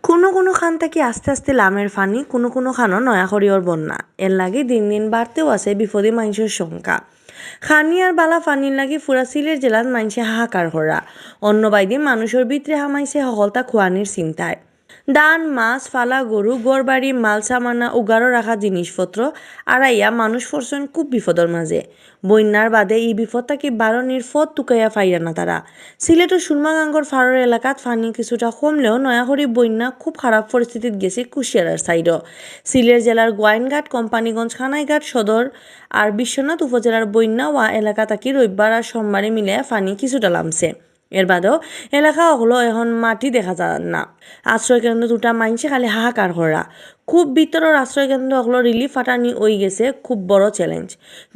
কোনো খান থাকি আস্তে আস্তে লামের ফানি কোনো খানো নয়া করিওর বন্যা এর লাগি দিন দিন বাড়তেও আছে বিপদী মানুষের সংখ্যা। খানি আর বালা ফানির লাগি ফুরা সিলেট জেলার মানুষে হাহাকার করা অন্য বাইদি মানুষের ভিতরে হামাইছে সকলতা খোয়ানির চিন্তায়। ধান মাছ ফালা গরু গড়বাড়ি মাল সামানা উগারো রাখা জিনিসপত্র আড়াইয়া মানুষ পড়ছেন খুব বিপদের মাঝে। বন্যার বাদে এই বিপদটা কি বারণের ফত টুকাইয়া ফাইরা না তারা। সিলেটের সুরমাগাঙ্গর ফাড়র এলাকাত ফানি কিছুটা কমলেও নয়াহরি বন্যা খুব খারাপ পরিস্থিতিত গেছে কুশিয়ারার সাইডও। সিলেট জেলার গোয়াইনঘাট কোম্পানিগঞ্জ খানাইঘাট সদর আর বিশ্বনাথ উপজেলার বন্যা ওয়া এলাকা থাকি রবিবার আর সোমবারে মিলে ফানি কিছুটা লামছে। এর বাদেও এলাকা হলো এখন মাটি দেখা যায় না। আশ্রয়কেন্দ্র দুটা মাইনছে খালি হাহাকার করা। খুব ভিতরের আশ্রয়কেন্দ্র হলো রিলিফ ফাটানি হয়ে গেছে খুব বড় চ্যালেঞ্জ।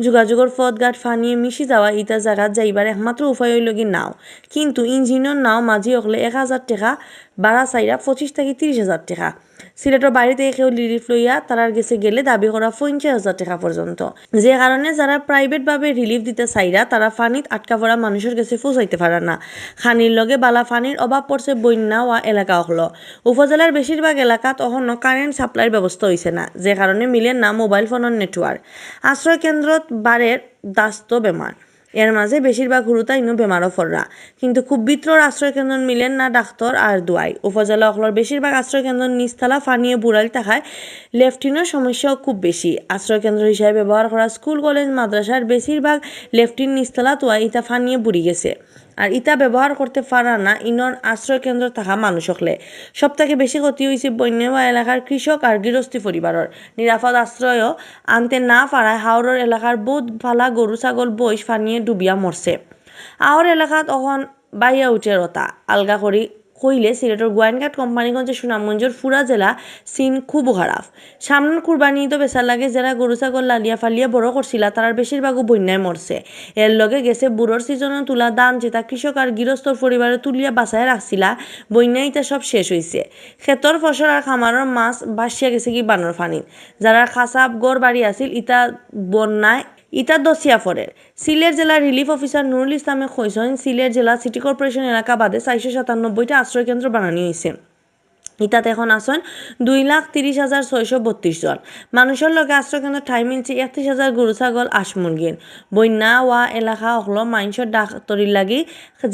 যোগাযোগের পথঘাট ফানিয়ে মিশি যাওয়া ইটা জায়গাত যাইবার একমাত্র উপায় হইল কি নাও, কিন্তু ইঞ্জিনের নাও মাঝি হলে 1,000 টাকা ভাড়া চাইরা 25 থেকে 30,000 টাকা। সিলেটের বাড়ি থেকে কেউ রিলিফ লইয়া তারার গেছে গেলে দাবি করা 50,000 টাকা পর্যন্ত, যে কারণে যারা প্রাইভেটভাবে রিলিফ দিতে চাইরা তারা ফানিত আটকা পড়া মানুষের কাছে পৌঁছাইতে পারে না। খানির লগে বালা ফানির অভাব পড়ছে বন্যা ওয়া এলাকা হলো। উপজেলার বেশিরভাগ এলাকাত অহনো কারেন্ট সাপ্লাইয়ের ব্যবস্থা হয়েছে না, যে কারণে মিলেন না মোবাইল ফোনের নেটওয়ার্ক। আশ্রয় কেন্দ্রত বারের দাস্ত বেমার, এর মাঝে বেশিরভাগ হুরুতা ইনো বেমারও ফররা, কিন্তু খুব ভিতর আশ্রয়কেন্দ্র মিলেন না ডাক্তার আর দোয়াই। উপজেলা অকলর বেশিরভাগ আশ্রয়কেন্দ্র নিচতলা ফানিয়ে বুড়াইল থাকায় লেফটিনের সমস্যাও খুব বেশি। আশ্রয়কেন্দ্র হিসাবে ব্যবহার করা স্কুল কলেজ মাদ্রাসার বেশিরভাগ লেফটিন নিচতলা তোয়া ইটা ফানিয়ে বুড়ি গেছে, আর ইটা ব্যবহার করতে পারা না ইনর আশ্রয়কেন্দ্র থাকা মানুষ হলে। সব থেকে বেশি ক্ষতি হয়েছে বন্যা এলাকার কৃষক আর গৃহস্থী পরিবারের। নিরাপদ আশ্রয়ও আনতে না পারায় হাওড়ের এলাকার বহুত ফালা গরু ছাগল বইস ফানিয়ে ডুবিয়া মরছে। আওর এলাকাত অহন বাইয়া উঠে রতা আলগা করি কইলে সিলেটের গোয়াইনঘাট কোম্পানিগঞ্জের সুনামগঞ্জের ফুরা জেলা সিন খুব খারাপ। সামনের কুরবানি তো বেচার লাগে যারা গরু ছাগল লালিয়া ফালিয়া বড় করছিল তারার বেশিরভাগও বন্যায় মরছে। এর লগে গেছে বুড়োর সিজনে তুলা দান যেটা কৃষক আর গৃহস্থর পরিবারে তুলিয়া বাঁচায় রাখছিলা, বন্যায় ইটা সব শেষ হয়েছে। ক্ষেতর ফসল আর খামারের মাছ ভাসিয়া গেছে কি বানর ফানিত। যারা খাসাব গড় বাড়ি আছিল ইটা বন্যায় ইটা দছিয়া পড়ে। সিলেট জেলার রিলিফ অফিসার নুরুল ইসলামে কইছেন সিলেট জেলা সিটি কর্পোরেশন এলাকা বাদে 497টা আশ্রয়কেন্দ্র বানানো হয়েছে। ইটাতে এখন আসেন 2,30,632 জন মানুষের লগে আশ্রয়কেন্দ্র ঠাই মিলছে 31,000 গরু ছাগল আশ মুরগির। বন্যা ওয়া এলাকা হলো মানুষের ডাক্তরির লাগি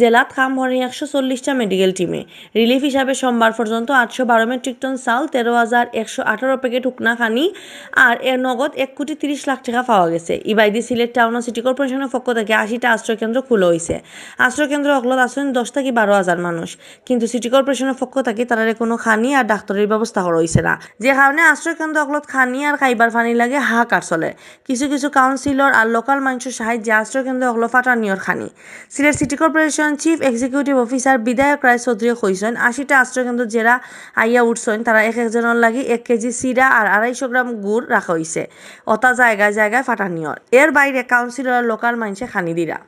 জেলাত কাম করে 140টা মেডিকেল টিমে। রিলিফ হিসাবে সোমবার পর্যন্ত 812 মেট্রিক টন চাউল 13,118 প্যাকেট হুকনা খানি আর এর নগদ 1,30,00,000 টাকা পাওয়া গেছে। ইবাইদি সিলেট টাউন ও সিটি কর্পোরেশনের পক্ষ থেকে 80টা আশ্রয়কেন্দ্র খোলা হয়েছে। আশ্রয়কেন্দ্র হলত আসেন 10 থেকে 12,000 মানুষ, কিন্তু সিটি কর্পোরেশনের পক্ষ থেকে তারা কোনো খানি আর ডাক্তারের ব্যবস্থা করা হয়েছে না, যে কারণে আশ্রয়কেন্দ্র অকলত খানি আর খাইবার পানি লাগে হাহাকার চলে। কিছু কাউন্সিলর আর লোকাল মানুষের সাহায্যে আশ্রয়কেন্দ্র অকল ফাটানিয়র খানি। Sylhet city corporation chief executive officer বিধায়ক রায় চৌধুরী কইছেন 80টা আশ্রয়কেন্দ্র যারা আইয়া উঠছেন তারা এক একজনের লাগি 1 কেজি চিরা আর 250 গ্রাম গুড় রাখা হয়েছে, অতা জায়গায় জায়গায় ফাটানিয়র। এর বাইরে কাউন্সিলর আর লোকাল মানুষে খানি দিরা।